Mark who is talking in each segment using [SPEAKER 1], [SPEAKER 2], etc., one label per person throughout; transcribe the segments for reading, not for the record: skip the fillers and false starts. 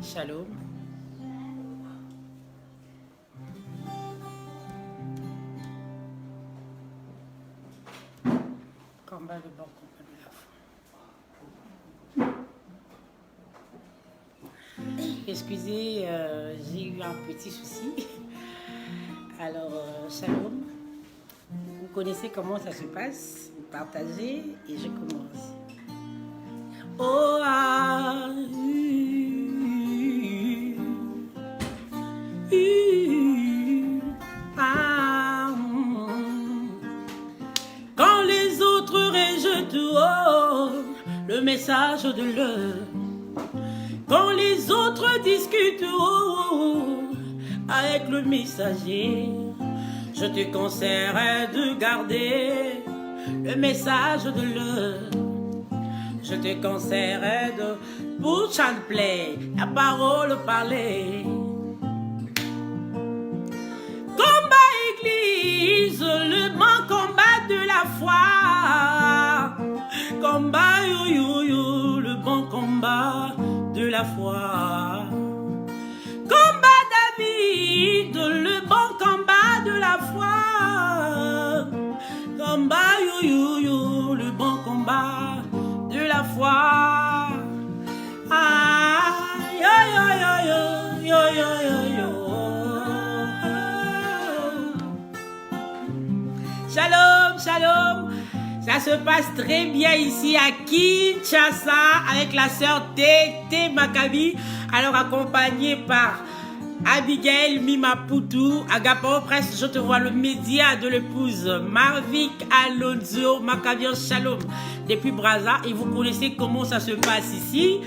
[SPEAKER 1] Shalom. Combat de bon combat de la foi. Excusez, j'ai eu un petit souci. Alors, shalom. Vous connaissez comment ça se passe. Vous partagez et je commence. Oh, ah, quand les autres rejettent le message de l'heure, quand les autres discutent avec le messager, je te conseillerais de garder le message de l'heure. Je te conseillerais de pour chant play, la parole parler. Combat église, le bon combat de la foi. Combat le bon combat de la foi. Combat David, le bon combat de la foi. Combat le bon combat de la foi. Shalom, shalom. Ça se passe très bien ici à Kinshasa avec la sœur Tété Maccabi. Alors accompagnée par Abigail Mimaputu, Agapao Presse, je te vois le média de l'épouse Marvik Alonso Maccabian Shalom depuis Brazza. Et vous connaissez comment ça se passe ici.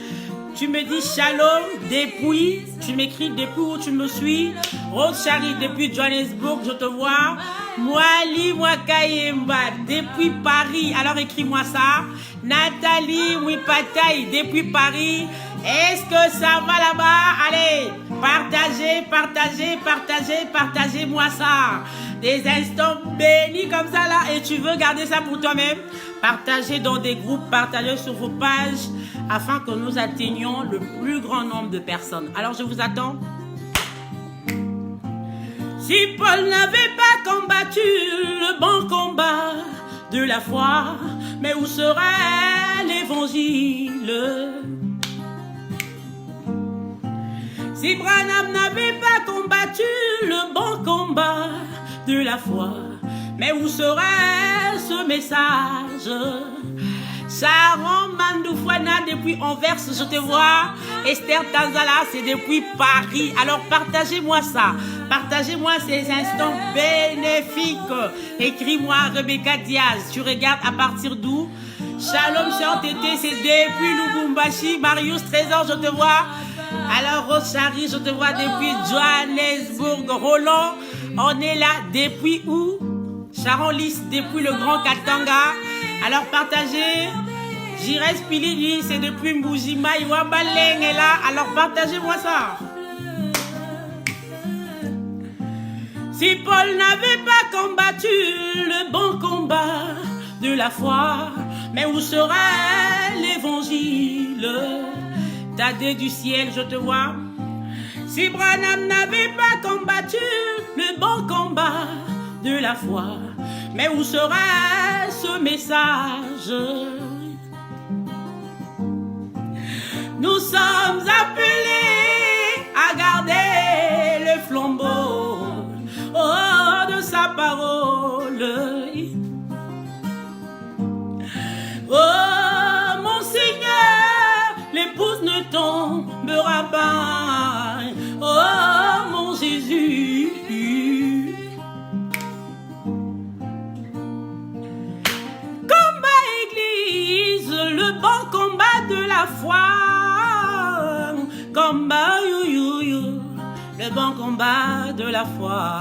[SPEAKER 1] Tu me dis shalom depuis, tu m'écris depuis où tu me suis. Rose Chari depuis Johannesburg, je te vois. Mwali Mwakayemba depuis Paris, alors écris-moi ça. Nathalie Mwipataï depuis Paris. Est-ce que ça va là-bas? Allez, partagez, partagez, partagez, partagez-moi ça. Des instants bénis comme ça là, et tu veux garder ça pour toi-même? Partagez dans des groupes, partagez sur vos pages, afin que nous atteignions le plus grand nombre de personnes. Alors je vous attends. Si Paul n'avait pas combattu le bon combat de la foi, mais où serait l'évangile? Si Branham n'avait pas combattu le bon combat de la foi, mais où serait ce message? Sharon Mandoufouana depuis Anvers, je te vois. Esther Tanzala, c'est depuis Paris. Alors partagez-moi ça. Partagez-moi ces instants bénéfiques. Écris-moi Rebecca Diaz. Tu regardes à partir d'où? Shalom sur TT, c'est depuis Lubumbashi. Marius Trésor, je te vois. Alors Rochari, je te vois depuis Johannesburg. Roland, on est là depuis où? Sharon Lys depuis le Grand Katanga. Alors partagez. Jires Pilili, c'est depuis Mbujima. Iwabaleng est là. Alors partagez-moi ça. Si Paul n'avait pas combattu le bon combat de la foi, mais où serait l'évangile? Tadé du ciel, je te vois. Si Branham n'avait pas combattu le bon combat de la foi, mais où serait ce message? Nous sommes appelés à garder le flambeau de sa parole. Oh mon Seigneur, l'épouse ne tombera pas. Oh mon Jésus. Combat église, le bon combat de la foi. Combat le bon combat de la foi.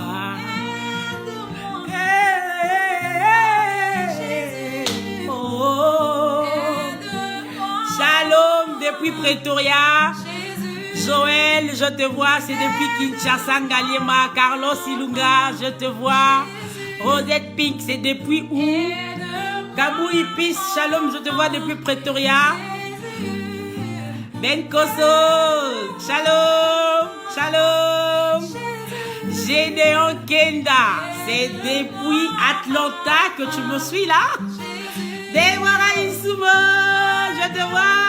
[SPEAKER 1] Oh. Shalom depuis Pretoria. Joël, je te vois, c'est depuis Kinshasa, Ngaliema. Carlos Ilunga, je te vois. Rosette Pink, c'est depuis où? Gabou Ipis, Shalom, je te vois depuis Pretoria. Ben Koso, Shalom, Shalom. Gédéon Kenda, c'est depuis Atlanta que tu me suis là. Deborah Isumo, je te vois.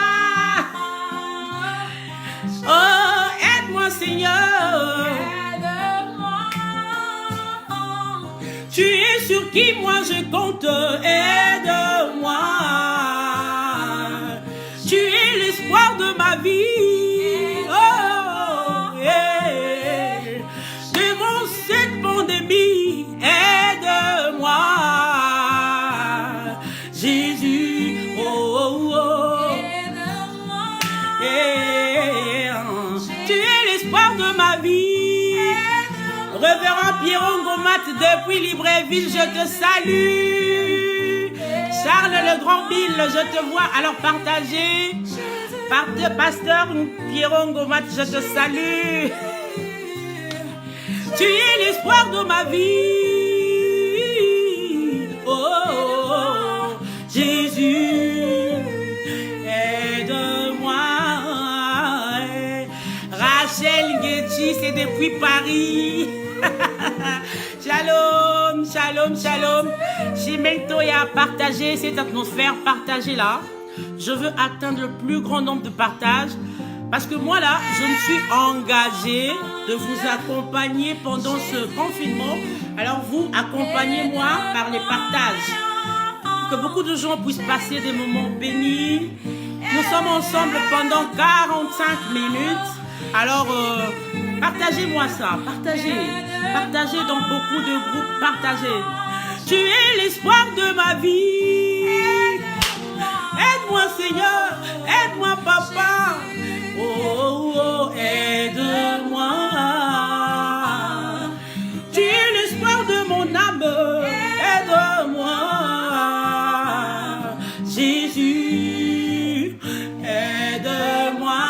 [SPEAKER 1] Oh, aide-moi Seigneur. Tu es sur qui moi je compte, aide-moi. Tu es l'espoir de ma vie. Oh, yeah. Devant cette pandémie, aide-moi. Jésus, oh, oh, oh. Yeah. Tu es l'espoir de ma vie. Révérend Pierron Gomat depuis Libreville, je te salue. Charles le Grand Bill, je te vois. Alors partagez. Pasteur Pierron Gomat, je te salue. Tu es l'espoir de ma vie. Oh, oh, oh. Jésus, aide-moi. Rachel Getty, c'est depuis Paris. Shalom, shalom, shalom. Chimento a partagé cette atmosphère, partagez-la. Je veux atteindre le plus grand nombre de partages. Parce que moi là, je me suis engagée de vous accompagner pendant ce confinement. Alors vous, accompagnez-moi par les partages. Pour que beaucoup de gens puissent passer des moments bénis. Nous sommes ensemble pendant 45 minutes. Alors, partagez-moi ça, partagez. Partagez dans beaucoup de groupes, partagez. Tu es l'espoir de ma vie. Aide-moi Seigneur, aide-moi Papa. Oh, oh, oh, aide-moi. Tu es l'espoir de mon âme. Aide-moi. Jésus, aide-moi.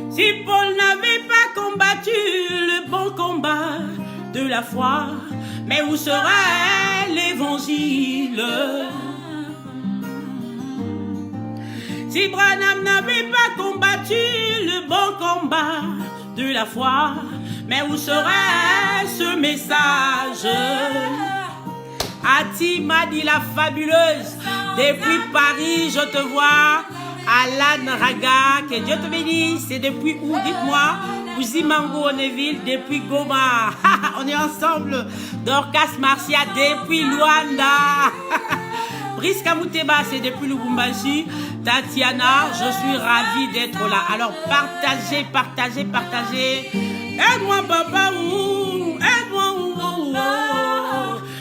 [SPEAKER 1] Si Paul n'avait pas combattu le bon combat de la foi, mais où serait l'évangile? Si Branham n'avait pas combattu le bon combat de la foi, mais où serait ce message? Ati m'a dit la fabuleuse, depuis Paris, je te vois. Alan Raga, que Dieu te bénisse. C'est depuis où? Dites-moi. Ouzimango Oneville, depuis Goma. On est ensemble. Dorcas Marcia, depuis Luanda. Brice Kamuteba, c'est depuis Lubumbashi. Tatiana, je suis ravie d'être là. Alors partagez, partagez, partagez. Aide-moi papa, aide-moi,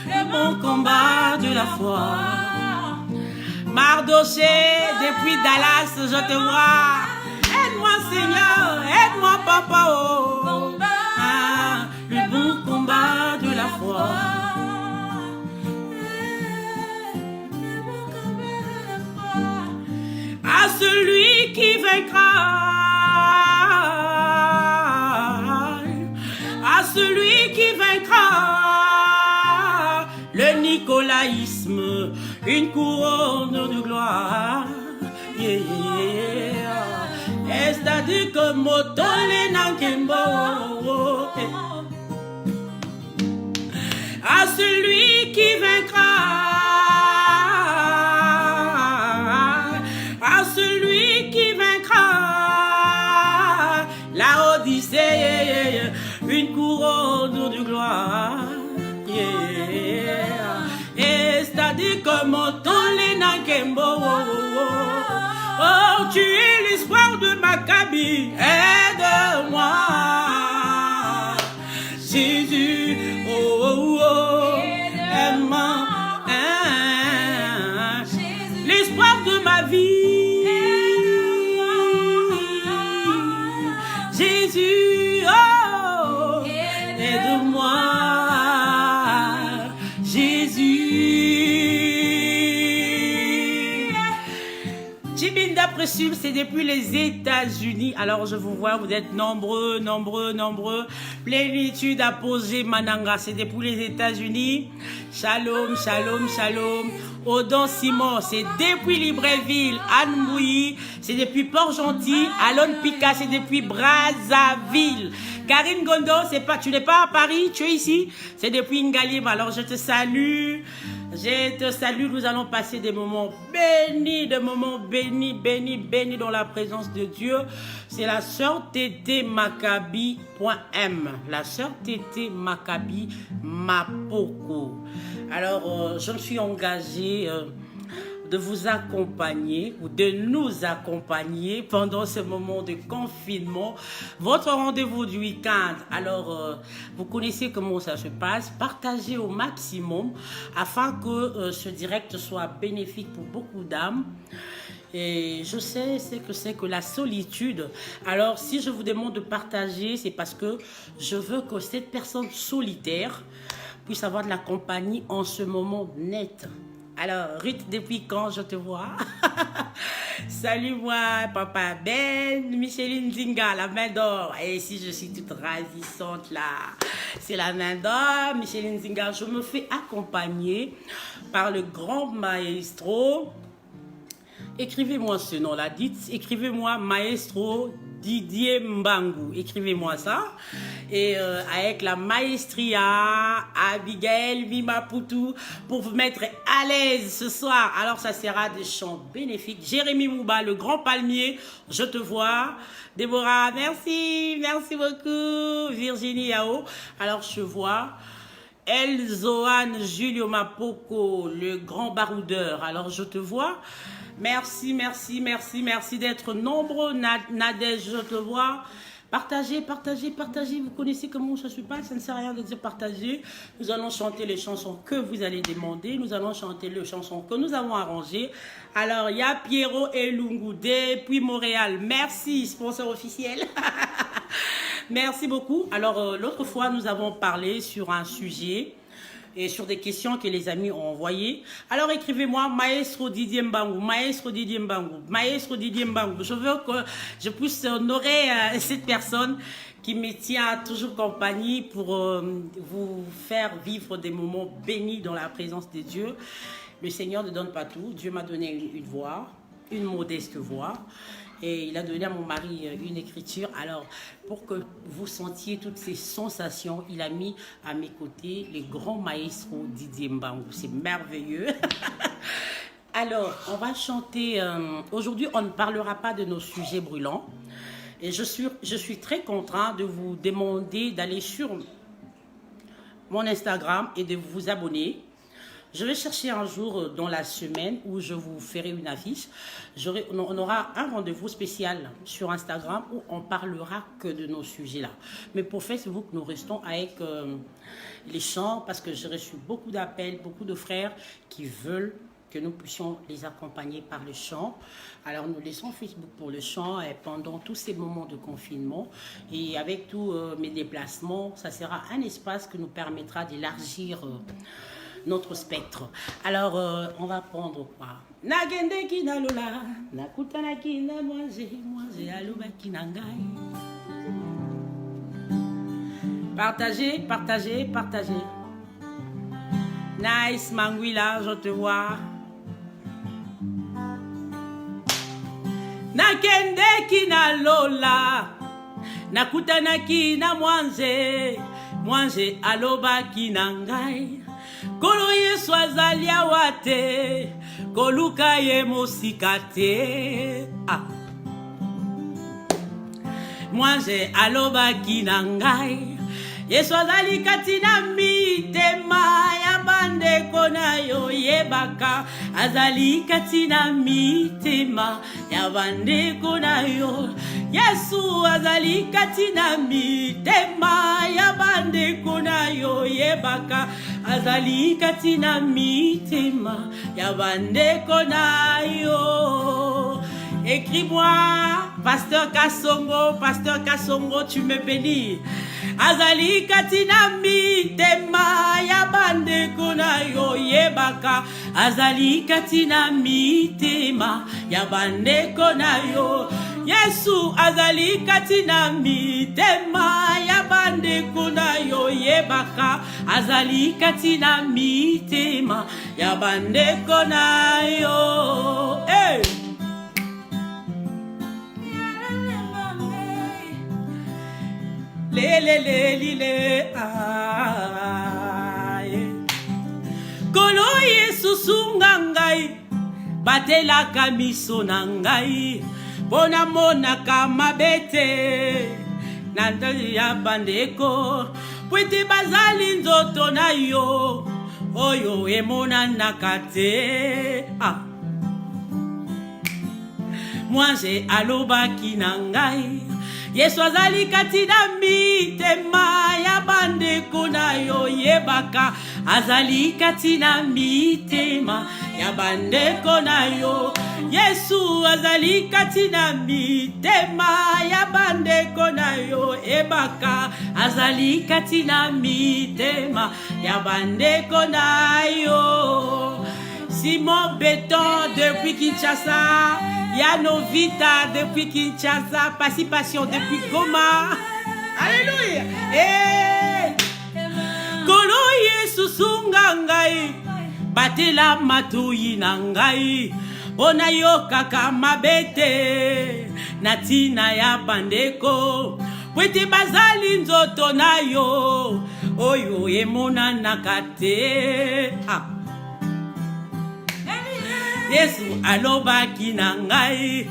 [SPEAKER 1] le bon combat de la foi. Mardoché, depuis Dallas, je te vois. Aide-moi Seigneur, aide-moi Papa, oh. Ah, le bon combat de la foi. À celui qui vaincra, à celui qui vaincra le nicolaïsme, une couronne de gloire. Yeah, yeah. C'est-à-dire que motole nankembo. À celui qui vaincra, à celui qui vaincra la Odyssée, une couronne de gloire. Yeah. Et c'est-à-dire que mon tolé nankembo. Oh, tu es l'espoir de Maccabi. Aide-moi, Jésus. Oh, oh, oh. Aide-moi. L'espoir de ma vie. me suivent, c'est depuis les États-Unis. Alors, je vous vois, vous êtes nombreux. Plénitude apposée Mananga, c'est depuis les États-Unis. Shalom. Odon Simon, c'est depuis Libreville. Anne Mouilly, c'est depuis Port-Gentil. Alon Pika, c'est depuis Brazzaville. Karine Gondo, tu n'es pas à Paris, tu es ici. C'est depuis Ngalim. Alors, je te salue. Nous allons passer des moments bénis, bénis dans la présence de Dieu. C'est la sœur Tété Maccabi.m. La sœur Tété Maccabi Mapoko. Alors, je me suis engagée de vous accompagner ou de nous accompagner pendant ce moment de confinement, votre rendez-vous du week-end. Alors, vous connaissez comment ça se passe. Partagez au maximum afin que ce direct soit bénéfique pour beaucoup d'âmes. Et je sais c'est que la solitude. Alors, si je vous demande de partager, c'est parce que je veux que cette personne solitaire puisse avoir de la compagnie en ce moment net. Alors, Ruth, depuis quand je te vois? Salut moi, Papa Ben, Micheline Zinga, la main d'or. Et si je suis toute ravissante là, c'est la main d'or, Micheline Zinga. Je me fais accompagner par le grand maestro. Écrivez-moi ce nom-là, écrivez-moi Maestro Didier Mbangu, écrivez-moi ça. Et avec la maestria Abigail Vimaputu pour vous mettre à l'aise ce soir. Alors ça sera des chants bénéfiques. Jérémy Mouba, le grand palmier, je te vois. Déborah, merci beaucoup. Virginie Yao, alors je vois. Elzoane Julio Mapoko, le grand baroudeur, alors je te vois. Merci d'être nombreux. Nadège, je te vois. Partagez. Vous connaissez comment ça se passe. Ça ne sert à rien de dire partager. Nous allons chanter les chansons que vous allez demander. Nous allons chanter les chansons que nous avons arrangées. Alors, il y a Pierrot et Lungu depuis Montréal. Merci, sponsor officiel. Merci beaucoup. Alors, l'autre fois, nous avons parlé sur un sujet et sur des questions que les amis ont envoyées. Alors écrivez-moi Maestro Didier Mbangu. Je veux que je puisse honorer cette personne qui me tient toujours compagnie pour vous faire vivre des moments bénis dans la présence de Dieu. Le Seigneur ne donne pas tout. Dieu m'a donné une voix, une modeste voix. Et il a donné à mon mari une écriture. Alors, pour que vous sentiez toutes ces sensations, il a mis à mes côtés les grands maestros Didier Mbangu. C'est merveilleux. Alors, on va chanter. Aujourd'hui, on ne parlera pas de nos sujets brûlants. Et je suis très contraint de vous demander d'aller sur mon Instagram et de vous abonner. Je vais chercher un jour dans la semaine où je vous ferai une affiche. On aura un rendez-vous spécial sur Instagram où on parlera que de nos sujets-là. Mais pour Facebook, nous restons avec les chants parce que j'ai reçu beaucoup d'appels, beaucoup de frères qui veulent que nous puissions les accompagner par le chant. Alors nous laissons Facebook pour le chant et pendant tous ces moments de confinement et avec tous mes déplacements, ça sera un espace qui nous permettra d'élargir notre spectre. Alors, on va prendre quoi? Nagende ki na lola, nakutana ki na mwaze aloba ki na ngai. Partagez. Nice Manguila, je te vois. Nakende ki na lola, nakutana ki na mwaze aloba ki na ngai. Kolo Yesu azali awa te, koluka ye mosika te. Mwanze alobaki na ngai, Yesu azali kati na mitema ya bandeko na yo yebaka. Azali kati na mitema ya bandeko na yo. Yesu azali kati na mitema ya bandeko na yo yebaka. Azali kati na mitema ya bandeko na yo. Écris-moi, Pasteur Kassongo, tu me bénis. azali katina mitema ya bandeko na yo yebaka azali katina mitema ya bandeko na yo Yesu azali katina mitema ya bandeko na yo yebaka azali katina mitema ya bandeko na yo hey! Le Kolo Yesu sungangai batela kamiso nangai bona mona kama bete nandali ya bandeko pwete bazali nzoto na yo oyo emona nakate moi j'ai alobaki nangai Yesu azali katina mitema ya bandeko na yo yebaka azali katina mitema ya bandeko na yo Yesu azali katina mitema ya bandeko na yo ebaka azali katina mitema ya bandeko na yo Simon Béton depuis Kinshasa Yanovita depuis Kinshasa Participation depuis Goma Alléluia Kolo Yesu sungangai batela matuyi nangai Bona yo kaka mabete Natina ya bandeko Pwete bazali nzoto na yo Oyo emona nakate Yesu alobaki nangai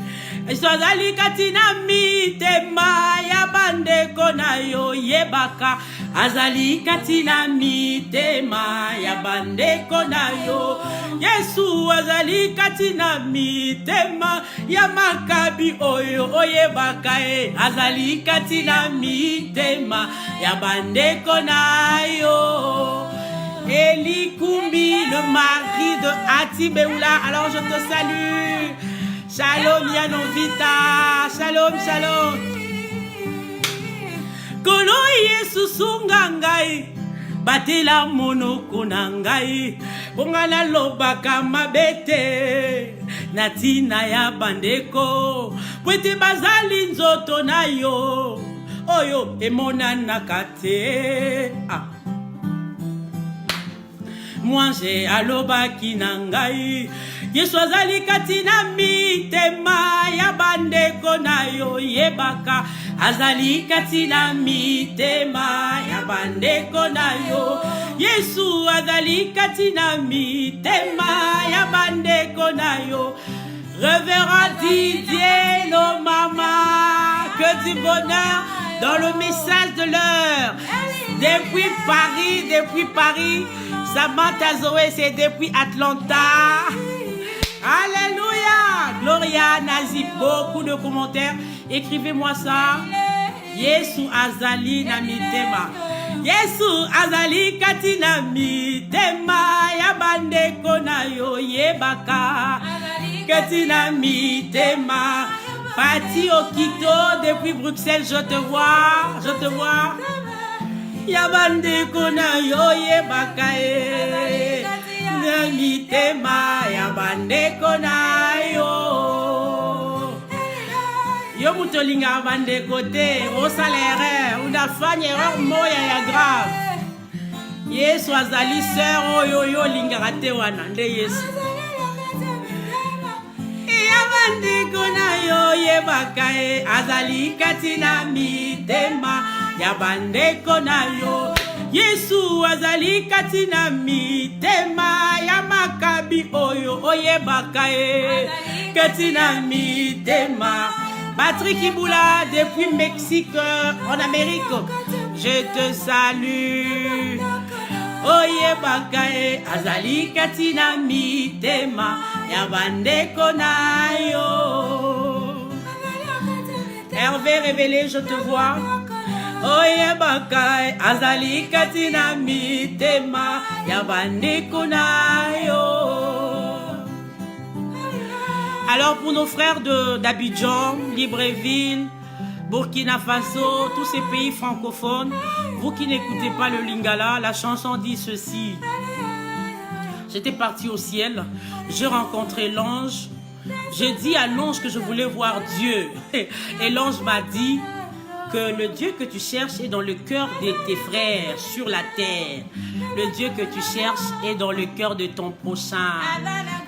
[SPEAKER 1] Yesu azali katina mitema ya bandeko na yo yebaka azali katina mitema ya bandeko na yo Yesu azali katina mitema ya makabi oyo oyebaka azali katina mitema ya bandeko na yo Eli Kumbi, le mari de Ati Beoula. Alors je te salue. Shalom Yanovita. Shalom, shalom. Kolo Yesu sungangai. Batela monoko nangai. Bongana lobaka mabete. Natina ya bandeko. Pwete bazali nzoto na yo. Oyo emona nakate. Moi j'ai alobaki nangai Yesu azali katina mitema ya bandeko na yo yebaka azali katina mitema ya bandeko na yo Yesu azali katina mitema ya bandeko na yo Révérend Didier nos mamans que du bonheur dans le message de l'heure depuis Paris Samantha Zoé, c'est depuis Atlanta. Alléluia. Gloria Nazi, beaucoup de commentaires. Écrivez-moi ça. Yesu azali na mitema. Yesu azali katina mitema. Ya bandeko na yo yebaka. Katina mitema. Pati Okito, depuis Bruxelles, je te vois. Yabande kona yo yebaka Namitema yabande kona yo Yo mutolinga abande kote au salaire unafanya erreur moya ya grave Yesu azali sœur oyo linga rate wana nde Yesu Yabande kona yo yebaka azali katina mitema ya bandeko na yo Yesu azali katina mitema ya makabi oyo oyebaka katina mitema Patrick Iboula depuis Mexique en Amérique je te salue oyebaka azali katina mitema ya bandeko na yo Hervé révélé je te vois Oyebaka azali katina mitema ya bandeko na yo. Alors pour nos frères d'Abidjan, Libreville, Burkina Faso, tous ces pays francophones, vous qui n'écoutez pas le lingala, la chanson dit ceci. J'étais parti au ciel, j'ai rencontré l'ange, j'ai dit à l'ange que je voulais voir Dieu. Et l'ange m'a dit que le Dieu que tu cherches est dans le cœur de tes frères sur la terre. Le Dieu que tu cherches est dans le cœur de ton prochain.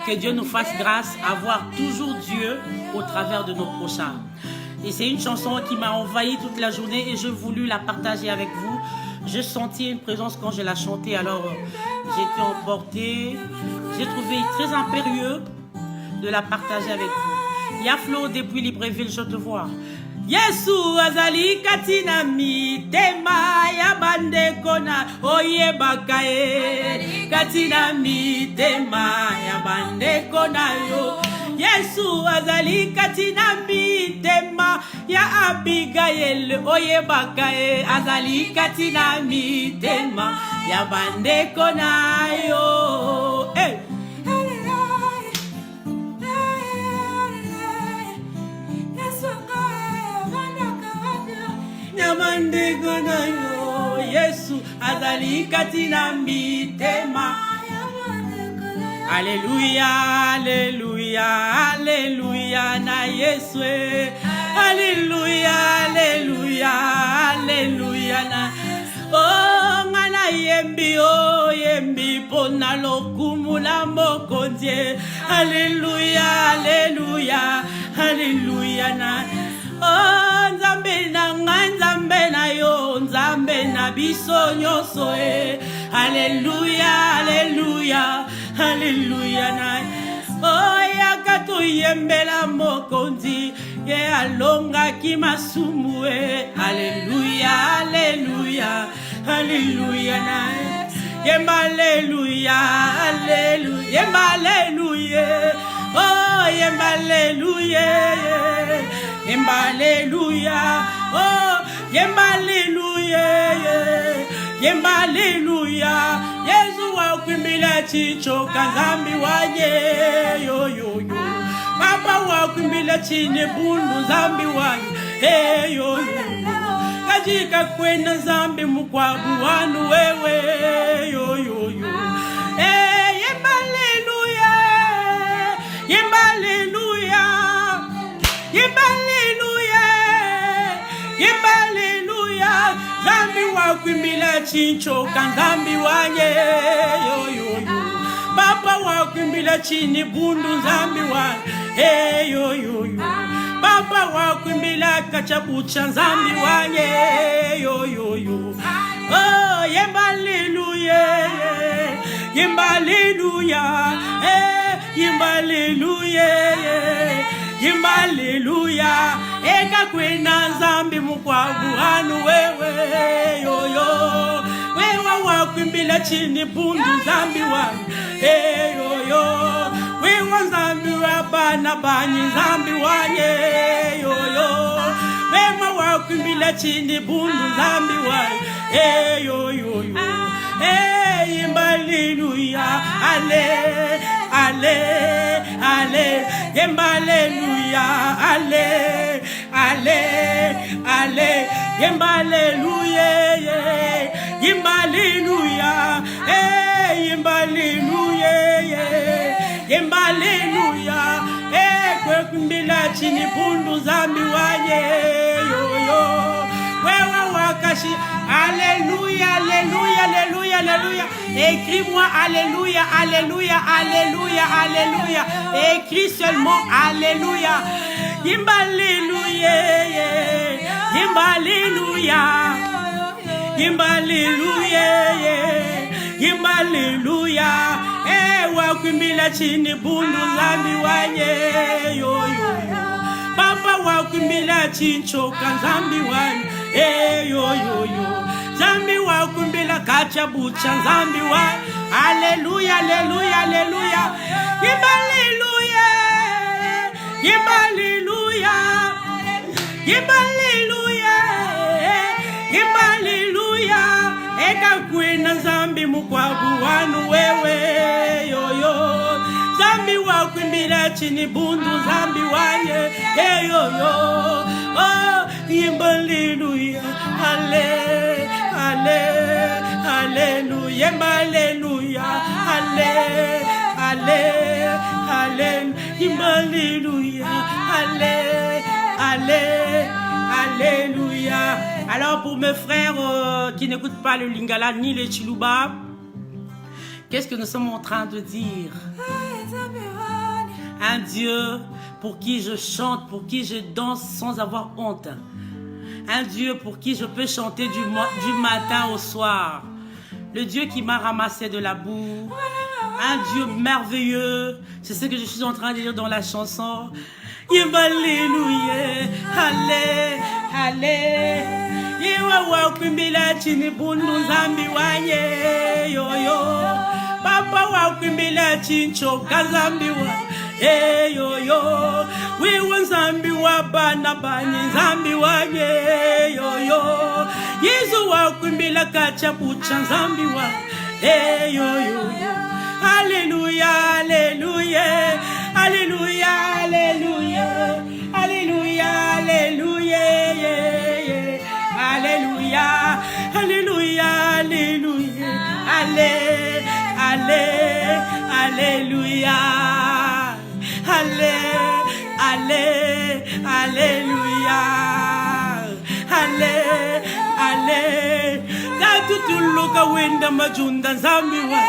[SPEAKER 1] Que Dieu nous fasse grâce à voir toujours Dieu au travers de nos prochains. Et c'est une chanson qui m'a envahi toute la journée et je voulus la partager avec vous. Je sentis une présence quand je la chantais, alors j'ai été emportée. J'ai trouvé très impérieux de la partager avec vous. Yaflo depuis Libreville, je te vois. Yesu azali katina mitema ya bande kona oye bakae katina mitema ya bande kona yo. Yesu azali katina mitema ya Abigail oye bakae azali katina mitema ya bande kona yo. Hey. Yesu azali katina mitema. Alléluia, alléluia, alléluia na Yesu. Alléluia, alléluia, alléluia na. Oh ngana yembi, oh yembi pona lokumu la mokonzie. Alléluia, alléluia, alléluia na. Oh nzambe na nzambe na yo nzambe na biso nyonso e. Alléluia, alléluia, alléluia na. Oh yakatu yembela mokonzi ye alonga kimasumu e. Alléluia, alléluia, alléluia na. Yemba alléluia, alléluia, yemba alléluia. Oh yemba alléluia. Yemba alléluia, oh, yemba alléluia, yemba alléluia. Yesu wa kumbila chicho kanzambi wanye, yo yo yo. Papa wa kumbila chine bundu zambi wanye, hey yo yo yo. Kajika kwena zambi mukwabu wanu wewe, yo yo yo. Hey, yemba alléluia, yemba alléluia, yemba alléluia, yemba alléluia. Zambi wa kumbila chincho kanzambi wanye, yo yo yo. Papa wa kumbila chini bundu zambi wanye, hey yo yo yo. Papa wa kumbila kachabucha zambi wanye, yo yo yo. Oh yemba alléluia, yemba alléluia, yemba alléluia, yemba alléluia. Eka kwena zambi mukwabu anu wewe, yo yo. Wewa wakumbila chini bundu zambi wanye, yo yo. Wewa zambi wabana banyi zambi wanye, yo yo. Wewa wakumbila chini bundu zambi wanye, yo yo yo. Yemba alléluia, ale, ale, ale. Yemba alléluia, ale, ale, ale. Yemba alléluia, yemba alléluia, yemba alléluia, yemba alléluia. Kwe kumbila chini bundu zambi wanye, yo yo. Wewa wakashi, alléluia, alléluia, alléluia, alléluia. Écris-moi alléluia, alléluia, alléluia, alléluia. Écris seulement alléluia. Yemba alléluia, yemba alléluia, yemba alléluia, yemba alléluia. Wakumbila chini bundu zambi wanye, yo yo yo. Papa wakumbila chincho kanzambi wanye, yo yo yo. Zambi wakumbila kachabucha zambi wanye. Alléluia, alléluia, alléluia. Yemba alléluia, yemba alléluia, yemba alléluia, yemba alléluia. Eka kwena zambi mukwabu wanu wewe, yo yo. Zambi wakumbila wakuimbila chini bundu zambi wanye. Hey yo yo, oh, yimba hallelujah, halle, halle, hallelujah, hallelujah, halle, halle, halle, yimba hallelujah, halle, halle, alléluia. Alors pour mes frères qui n'écoutent pas le Lingala ni le Chiluba, qu'est-ce que nous sommes en train de dire? Un Dieu pour qui je chante, pour qui je danse sans avoir honte. Un Dieu pour qui je peux chanter du matin au soir. Le Dieu qui m'a ramassé de la boue. Un Dieu merveilleux. C'est ce que je suis en train de dire dans la chanson. Alléluia, allé, allé. Yewa wakumbila chini bundu zambi wanye yo yo. Papa wakumbila chincho kazambi wa yo yo. Wewe zambi wa bana bani zambi wanye yo yo. Yesu wakumbila kachapucha zambi wa yo yo. Alléluia, alléluia. Alléluia, alléluia, alléluia, alléluia, alléluia, alléluia, alléluia, allé, allé, alléluia, allé, allé, alléluia, allé, allé, da tutuluka wenda majunda zambiwa,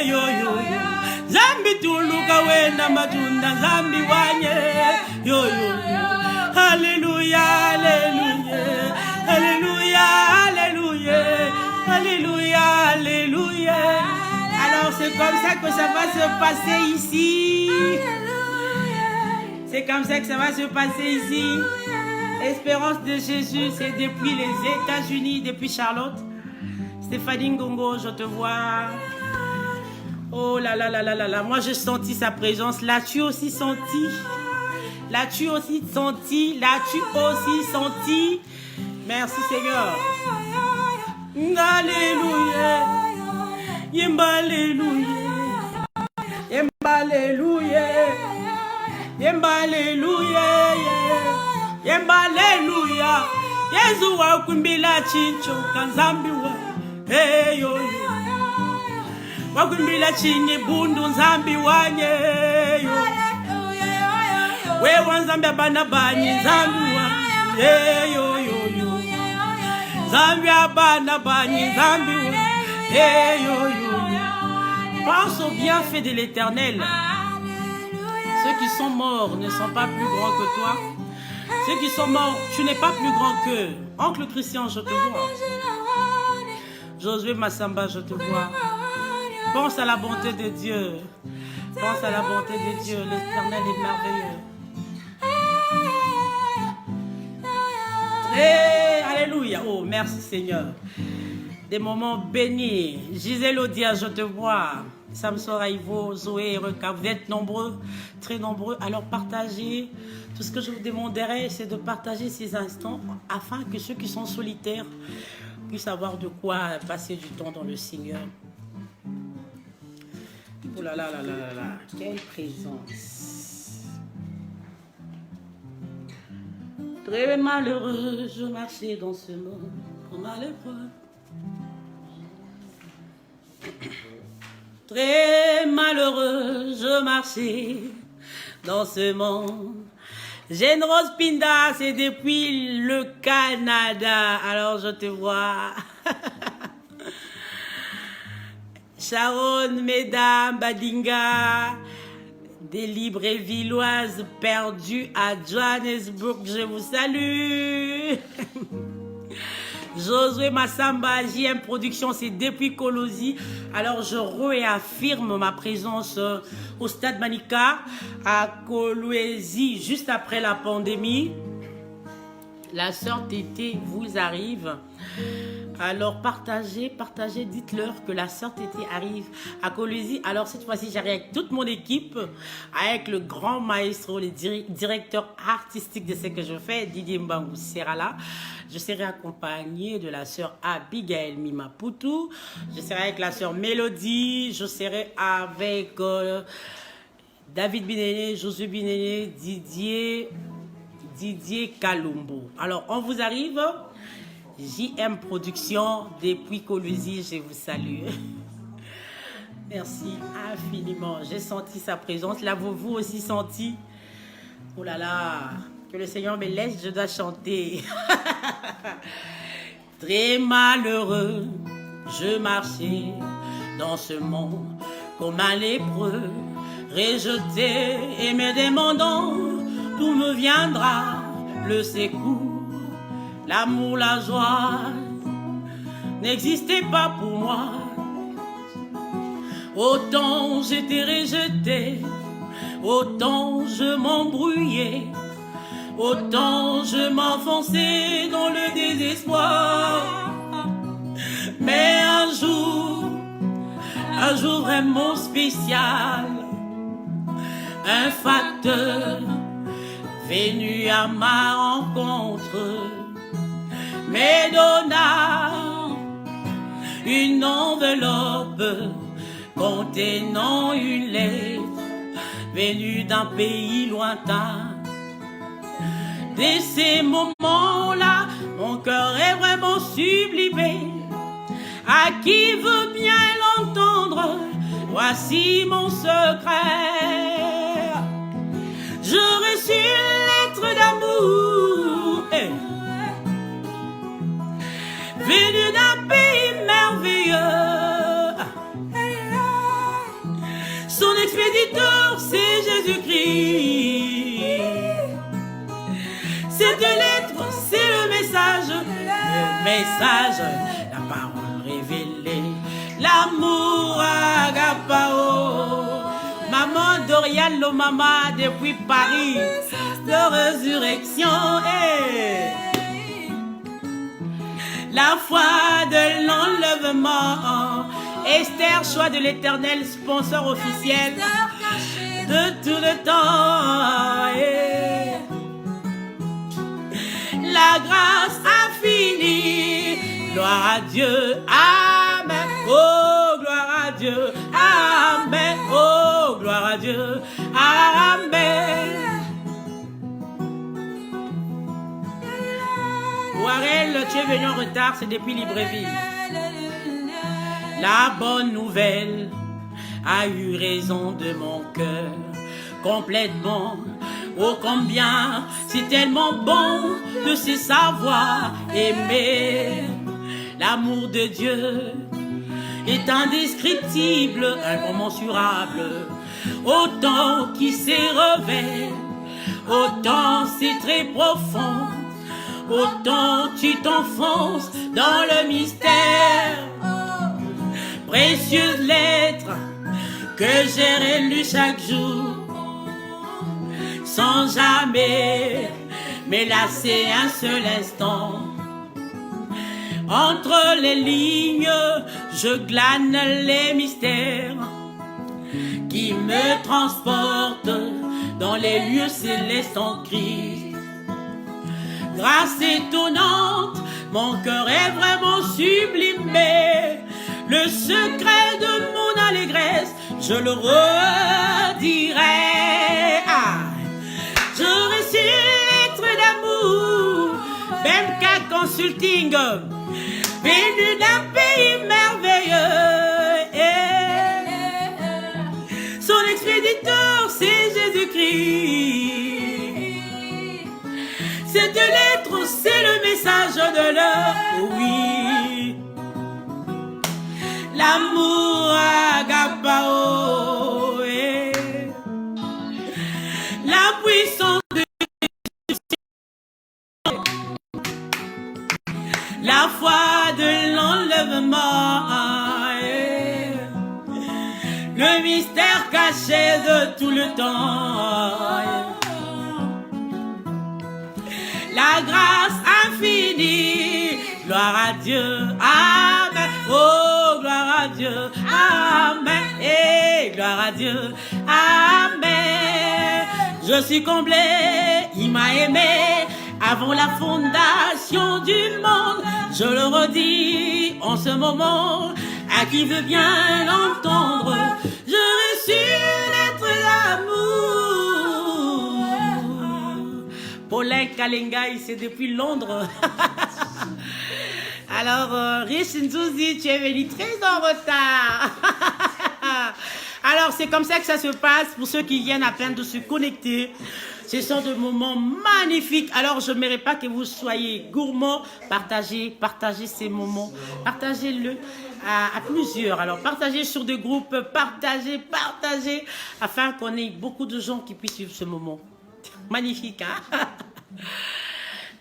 [SPEAKER 1] yo yo yo. Zambi tuluka wena matunda zambi wanye yo yo yo. Alléluia, alléluia, alléluia, alléluia, alléluia, alléluia. Alors c'est comme ça que ça va se passer ici. C'est comme ça que ça va se passer ici. Espérance de Jésus, c'est depuis les États-Unis, depuis Charlotte. Stéphanie Ngongo, je te vois. Oh là là là là là là, moi j'ai senti sa présence. L'as-tu aussi senti? L'as-tu aussi senti? L'as-tu aussi senti? Merci Seigneur. Alléluia. Yemba alléluia. Yemba alléluia. Yemba alléluia. Yemba alléluia. Yesu wa kumbila chincho kanzambi wa. Hey yo yo. Wakumbila chini bundu nzambi wanye yo. Wewe nzambi abana banyi nzambi wa yo yo yo. Nzambi abana banyi nzambi wa yo yo yo. Pense aux bienfaits de l'Éternel. Ceux qui sont morts ne sont pas plus grands que toi. Ceux qui sont morts, tu n'es pas plus grand qu'eux. Oncle Christian, je te vois. Josué Massamba, je te vois. Pense à la bonté de Dieu. Pense à la bonté de Dieu. L'Éternel est merveilleux. Alléluia. Oh, merci Seigneur. Des moments bénis. Gisèle Odia, je te vois. Samson Raïvo, Zoé et Reka, vous êtes nombreux, très nombreux. Alors partagez. Tout ce que je vous demanderai, c'est de partager ces instants afin que ceux qui sont solitaires puissent avoir de quoi passer du temps dans le Seigneur. Oh là là là là là là, quelle présence. Très malheureux, je marchais dans ce monde, trop malheureux. Très malheureux, je marchais dans ce monde. Générose Pinda, c'est depuis le Canada. Alors je te vois. Sharon, mesdames, Badinga, des Libreville-villoises perdues à Johannesburg, je vous salue. Josué Massamba, JM Production, c'est depuis Colosi. Alors je réaffirme ma présence au Stade Manica à Kolwezi, juste après la pandémie. La sœur Tété vous arrive. Alors partagez, dites-leur que la sœur Tété arrive à Kolwezi. Alors cette fois-ci, j'arrive avec toute mon équipe, avec le grand maestro, le directeur artistique de ce que je fais, Didier Mbangou sera là. Je serai accompagnée de la sœur Abigail Mimaputu. Je serai avec la sœur Mélodie. Je serai avec David Binene, Josué Binene, Didier Kalumbo. Alors, on vous arrive. JM Production, depuis Colusie, je vous salue. Merci infiniment. J'ai senti sa présence. L'avez-vous aussi senti? Oh là là, que le Seigneur me laisse, je dois chanter. Très malheureux, je marchais dans ce monde comme un lépreux, rejeté et me demandant d'où me viendra le secours. L'amour, la joie n'existait pas pour moi. Autant j'étais rejeté, autant je m'embrouillais, autant je m'enfonçais dans le désespoir. Mais un jour vraiment spécial, un facteur venu à ma rencontre me donna une enveloppe contenant une lettre venue d'un pays lointain. Dès ces moments-là, mon cœur est vraiment sublimé. À qui veut bien l'entendre, voici mon secret. Je reçus une lettre d'amour venue d'un pays merveilleux. Son expéditeur, c'est Jésus-Christ. Cette lettre, c'est le message, la parole révélée, l'amour agapao. Maman Dorian Lomama depuis Paris, de résurrection. La foi de l'enlèvement. Esther, choix de l'Éternel, sponsor officiel de tout le temps. La grâce infinie, gloire à Dieu, amen. Oh, gloire à Dieu, amen. Oh, gloire à Dieu, amen. Warel, tu es venu en retard, c'est depuis Libreville. La bonne nouvelle a eu raison de mon cœur complètement. Oh combien c'est tellement bon de se savoir aimer. L'amour de Dieu est indescriptible, incommensurable. Autant qui se révèle, autant c'est très profond. Autant tu t'enfonces dans le mystère. Précieuse lettre que j'ai relue chaque jour, sans jamais me lasser un seul instant. Entre les lignes, je glane les mystères qui me transportent dans les lieux célestes en Christ. Grâce étonnante, mon cœur est vraiment sublimé. Le secret de mon allégresse, je le redirai. Je reçus une lettre d'amour, BMK Consulting, venu d'un pays merveilleux. Son expéditeur, c'est Jésus-Christ. Cette lettre, c'est le message de l'heure, oui. L'amour agapao, la puissance de la foi de l'enlèvement, le mystère caché de tout le temps. La grâce infinie, gloire à Dieu, amen. Oh, gloire à Dieu, amen. Et gloire à Dieu, amen. Je suis comblé, il m'a aimé avant la fondation du monde. Je le redis en ce moment, à qui veut bien l'entendre. Je reçus une lettre l'amour. Paulin Kalengai, c'est depuis Londres. Alors, Rich Nzouzi, tu es venu très en retard. Alors, c'est comme ça que ça se passe pour ceux qui viennent à peine de se connecter. Ce sont des moments magnifiques. Alors, je n'aimerais pas que vous soyez gourmands. Partagez ces moments. Partagez-le à plusieurs. Alors, partagez sur des groupes. Partagez, afin qu'on ait beaucoup de gens qui puissent suivre ce moment. Magnifique, hein?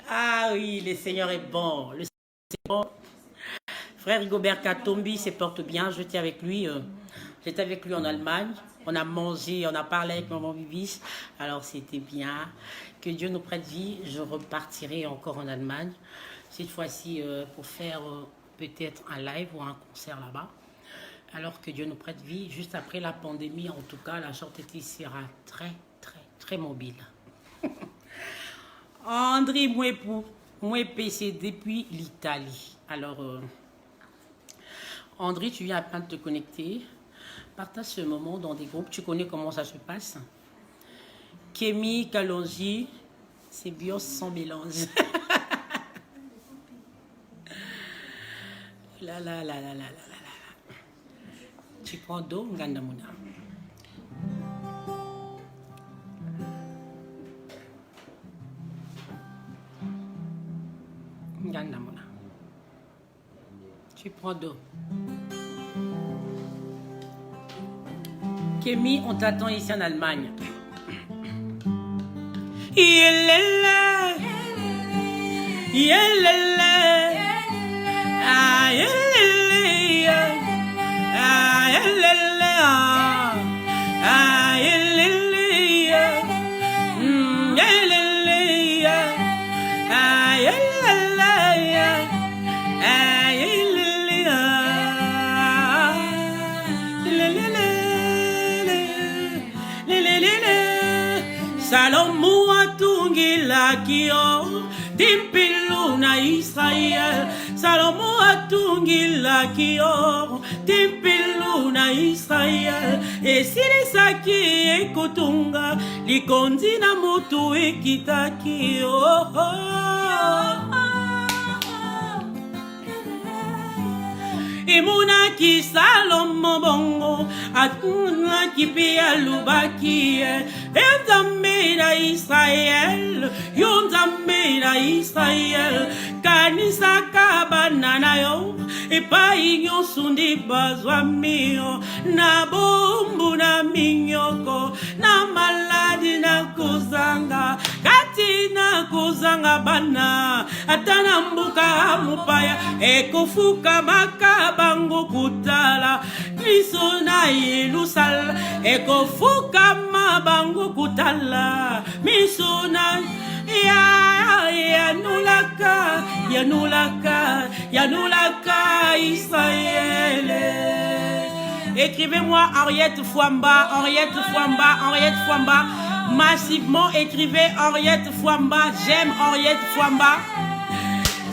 [SPEAKER 1] Ah oui, le Seigneur est bon. Le Seigneur est bon. Frère Rigobert Katombi se porte bien. J'étais avec lui. J'étais avec lui en Allemagne. On a mangé, on a parlé avec maman Bibis. Alors, c'était bien. Que Dieu nous prête vie. Je repartirai encore en Allemagne. Cette fois-ci, pour faire peut-être un live ou un concert là-bas. Alors que Dieu nous prête vie. Juste après la pandémie, en tout cas, la sortie sera très, très, très mobile. André Mouépé, c'est depuis l'Italie. Alors, André, tu viens à peine de te connecter. Partage ce moment dans des groupes. Tu connais comment ça se passe. Kémy, Kalonji, c'est bios sans mélange. La. Tu prends d'eau, Ngandamuna. Ngandamuna. Tu prends d'eau. Kémy, on t'attend ici en Allemagne. Salomo atungila kio timpilu na Israel. Salomo atungila kio timpilu na Israel. Esilisaki ekotunga likondi na mutu ekitaki. Imunaki Salomo bongo atunaki pia lubaki. Yonzambe na Israel, Yonzambe na Israel, kanisa kabana na yo, epai nyosundi bazwa mio, na bombu na minyoko, na maladi na kuzanga, kati na kuzanga bana, atana mbuka mupaya, ekofuka makabango kutala, miso na Yelusal, ekofuka mabango kutala misuna yanulaka Israël. Écrivez-moi Henriette Fouamba, massivement écrivez Henriette Fouamba, j'aime Henriette Fouamba.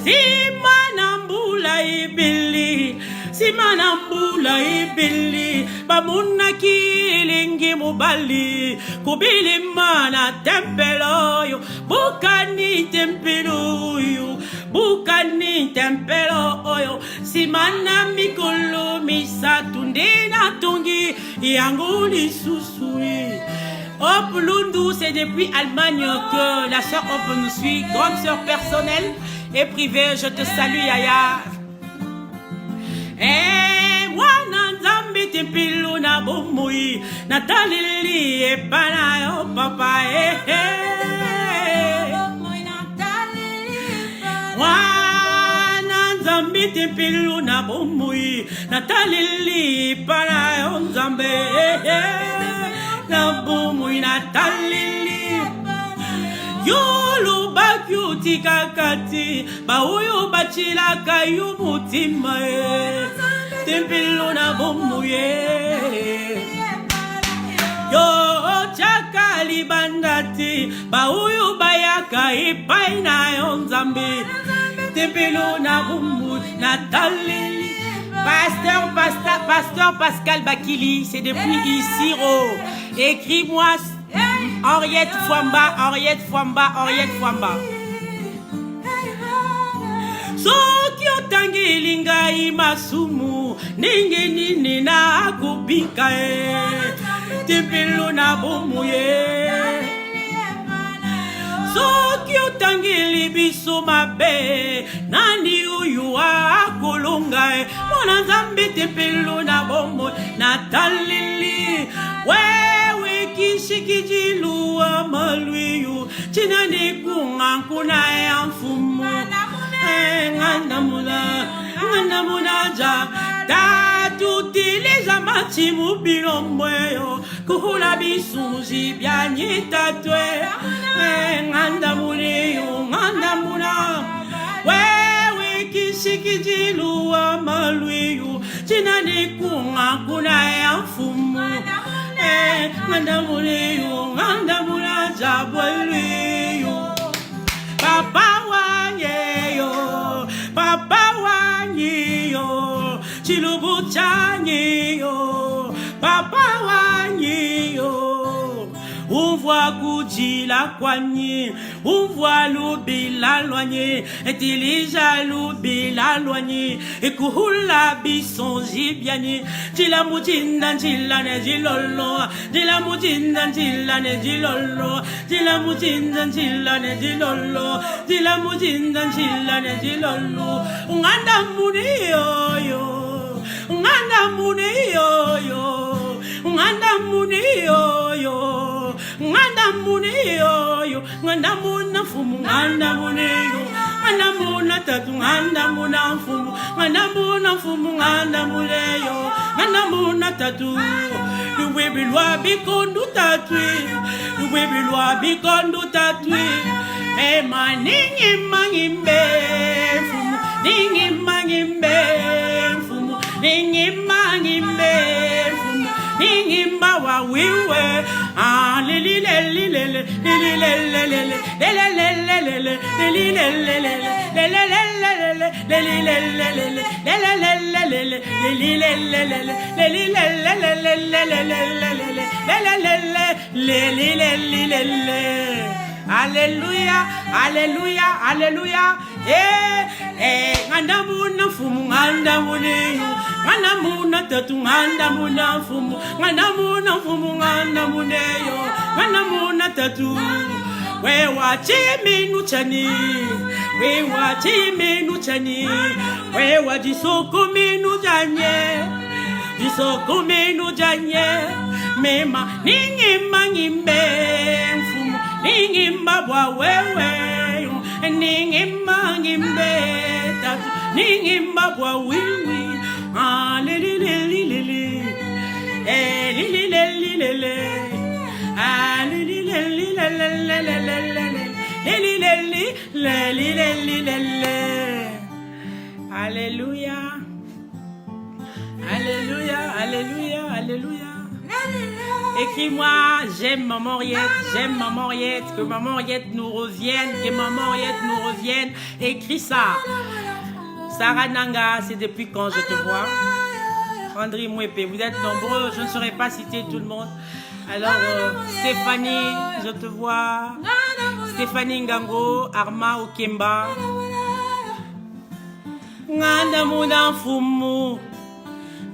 [SPEAKER 1] Simanambula ibili, Simanambula ibili, Bamuna kilingi mubali, Kubili mana tempeloyo, Bukani tempeloyo, Bukani tempeloyo, Simana mikolo misatundina tungi, Yanguli susui. Hop Lundu, c'est depuis Allemagne que la sœur Hop nous suit, grande sœur personnelle et privée, je te salue Yaya. Eh, moi Nzambi tempilu na bomui, Natalili e pana yo papa moi Nzambi tempilu na bomui, Natalili pana yo Nzambe na bomui Natalili. Yolo bakyo tikakati ba uyo bachilaka yu mutima tempelo na bomuye yo chakali bandati ba uyo bayaka ipai na yo Nzambe tempelo na bomu Natalili Pasteur Pascal Bakili, c'est depuis ici, écris-moi Henriette Fouamba. Soki otangeli ngai masumu ninge nini na kubika tipilo na bomuye. Soki otangeli biso mabe nani uyu akolonga mwana nzambe tipilo na bomo natalili wewe kishikijilu wa maluyu chinani kungankuna ya mfumu ngandamuna ja tatutiliza matimu bilomweyo kuhula bisunzi byanyi tatwe ngandamuna wewe kishikijilu wa maluyu chinani kuna ya mfumu ngandamuna ja bweliyo papa wanyiyo chilubu chanyiyo papa wanyiyo Ouvre kujila kwanyi, ouvre lubila loigné, etilija lubila loigné, ekuhula bisonji biani, jila mujinda jila ne jilolo, jila mujinda jila ne jilolo, jila mujinda jila ne jilolo, jila mujinda jila ne jilolo, unganda muni yo, unganda muni yo. Nganda muni yo, nganda muni yo, nganda muna fumu, nganda muni yo, nganda muna tatu, nganda muna fumu, nganda muna fumu, nganda muni yo, nganda muna tatu. Luwebi lwa bikondu tatwi, luwebi lwa bikondu tatwi. Ema ningi mangimbe fumu, ningi mangimbe fumu, ningi mangimbe fumu. Ningimba wa wiwe ah lili lili lili lili lili lili Alléluia, alléluia, alléluia. Nganda muna fumu, nganda muneyo, nganda muna tatu, nganda muna fumu, nganda muna fumu, nganda muneyo, nganda muna tatu. Wewa chiminu chani, wewa chiminu chani, wewa jisoko minu janye, jisoko minu janye. Mema ningimba ngimbe fumu, ningimba bwa wewe, ningimba ngimbe tatu, ningimba bwa wiwi. Ah lili lili lili, lili lili lili, ah lili lili lili lili lili lili lili. Alléluia, alléluia, alléluia, alléluia. Écris-moi, j'aime Maman Henriette, que Maman Henriette nous revienne, que Maman Henriette nous revienne. Écris ça. Sarah Nanga, c'est depuis quand je te vois. André Mouépé, vous êtes nombreux, je ne saurais pas citer tout le monde. Alors, Stéphanie, je te vois. Stéphanie Ngango, Arma Okemba. Nganda Muna Fumu,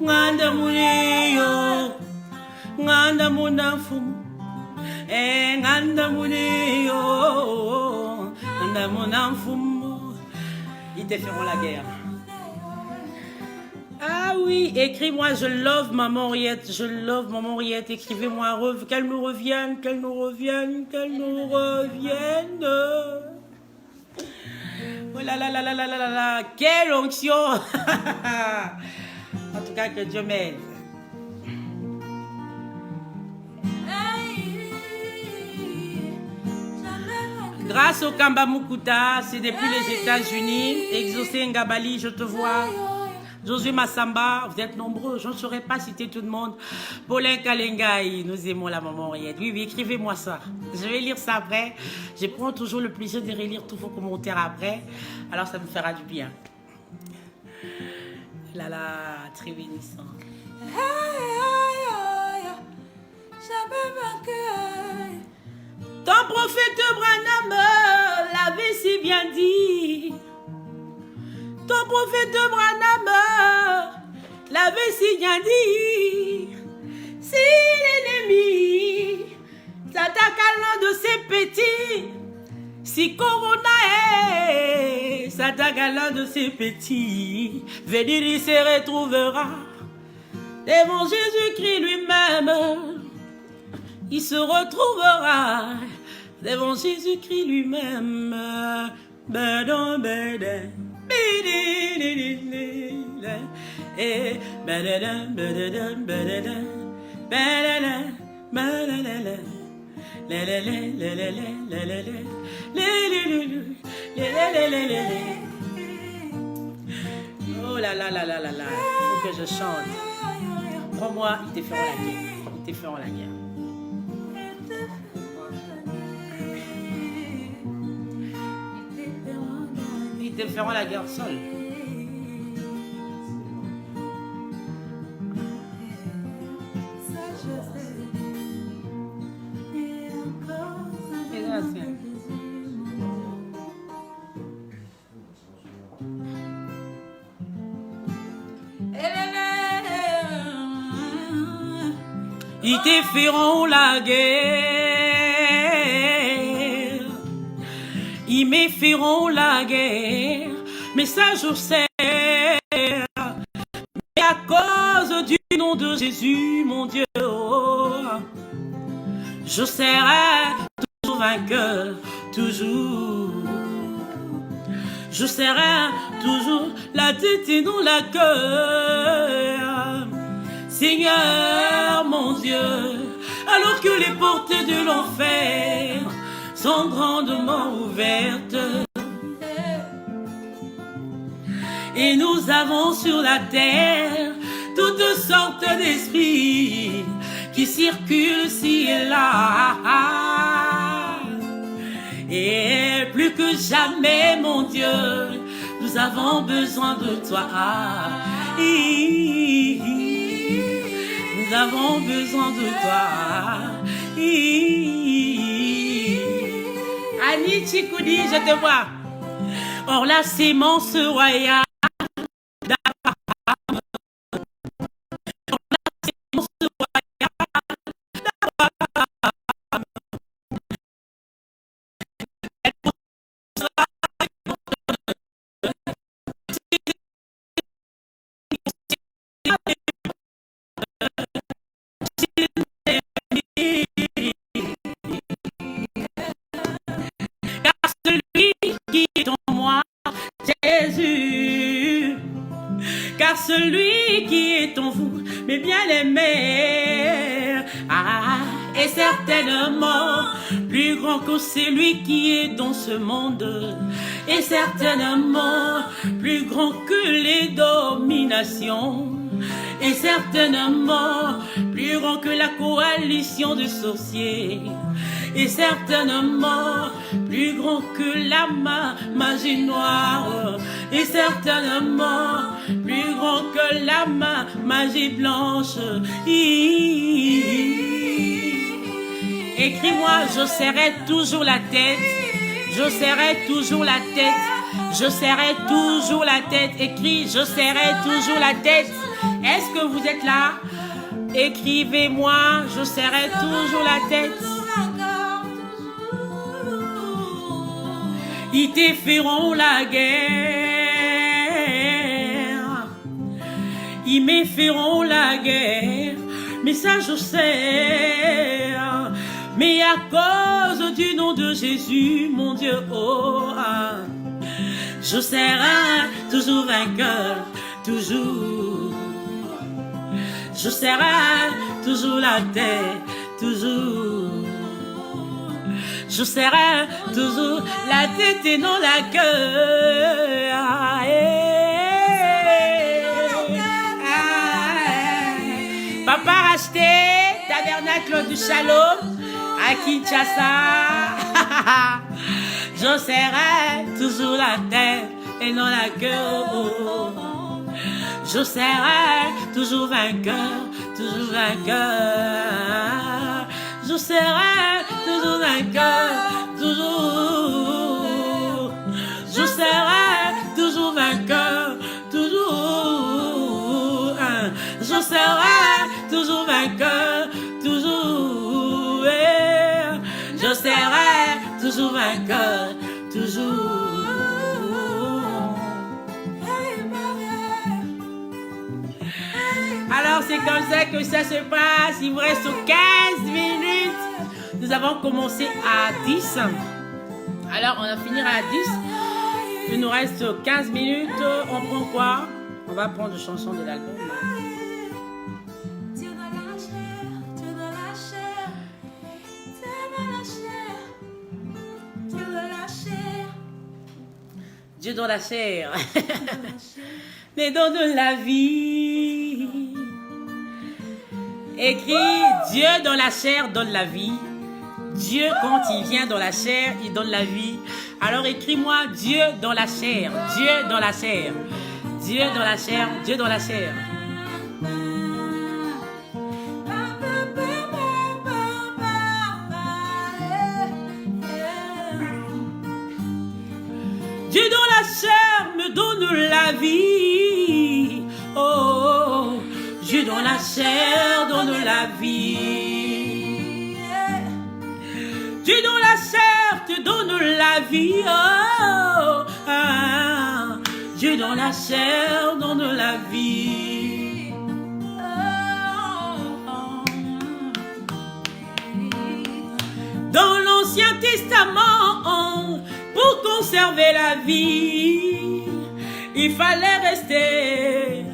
[SPEAKER 1] Nganda Muneyo. Nganda muna fumu, nganda muneyo, nganda muna fumu. Ils te feront la guerre. Ah oui, écris-moi, je love Maman Henriette, je love Maman Henriette. Écrivez-moi, qu'elle nous revienne, qu'elle nous revienne, qu'elle nous revienne. Oh là là là là là là là là, quelle onction. En tout cas, que Dieu m'aide. Grâce au Kamba Mukuta, c'est depuis les États-Unis. Exaucé Ngabali, je te vois. Josué Massamba, vous êtes nombreux, je ne saurais pas citer tout le monde. Paulin Kalengaï, nous aimons la Maman Henriette. Oui, oui, écrivez-moi ça. Je vais lire ça après. Je prends toujours le plaisir de relire tous vos commentaires après. Alors ça me fera du bien. Là là, très bénissant. Ton prophète Branham l'avait si bien dit. Ton prophète Branham l'avait si bien dit. Si l'ennemi s'attaque à l'un de ses petits, si Corona s'attaque à l'un de ses petits, venir il se retrouvera devant Jésus-Christ lui-même. Il se retrouvera devant Jésus-Christ lui-même. Oh là là là là là là, il faut que je chante. Crois-moi, ils te feront la guerre. Ils te feront la guerre. Ils te feront la guerre seul. Ils te feront la guerre. Ils me feront la guerre. Mais ça je sais. Mais à cause du nom de Jésus, mon Dieu, je serai toujours vainqueur, toujours. Je serai toujours la tête et non la cœur. Seigneur, mon Dieu, alors que les portes de l'enfer sont grandement ouvertes. Et nous avons sur la terre toutes sortes d'esprits qui circulent ici et là. Et plus que jamais, mon Dieu, nous avons besoin de toi. Nous avons besoin de toi. Annie Chikoudi, je te vois. Or la sémence royale. Celui qui est en vous, mes bien-aimés, est certainement plus grand que celui qui est dans ce monde, est certainement plus grand que les dominations, est certainement plus grand que la coalition de sorciers, est certainement plus grand que la magie noire, est certainement plus grand que la magie blanche. Écris-moi, je serai toujours la tête, je serai toujours la tête, je serai toujours la tête. Écris, je serai toujours la tête. Est-ce que vous êtes là? Écrivez-moi, je serai toujours la tête. Ils te feront la guerre. Ils me feront la guerre. Mais ça je sais. Mais à cause du nom de Jésus, mon Dieu, oh, je serai toujours vainqueur, toujours. Je serai toujours la tête, toujours. Je serai toujours la tête et non la queue. Papa racheté, tabernacle du Shalom à Kinshasa. Je serai toujours la tête et non la queue. Je serai toujours vainqueur, toujours vainqueur. Je serai toujours vainqueur, toujours. Je serai toujours vainqueur, toujours. Je serai toujours vainqueur, toujours. Je serai toujours vainqueur, toujours. Alors c'est comme ça que ça se passe. Il vous reste 15 minutes. Nous avons commencé à 10. Alors on va finir à 10. Il nous reste 15 minutes. On prend quoi? On va prendre une chanson de l'album. Dieu dans la chair, Dieu dans la chair, Dieu dans la chair, Dieu dans la chair, Dieu dans la chair. Mais donne la vie. Écrit Dieu dans la chair donne la vie. Dieu quand il vient dans la chair, il donne la vie. Alors écris-moi Dieu dans la chair, Dieu dans la chair, Dieu dans la chair, Dieu dans la chair. Dieu dans la chair me donne la vie. Oh, Dieu dans la chair donne la vie. Dieu dans la chair te donne la vie. Oh, ah, Dieu dans la chair donne la vie. Dans l'Ancien Testament, pour conserver la vie, il fallait rester,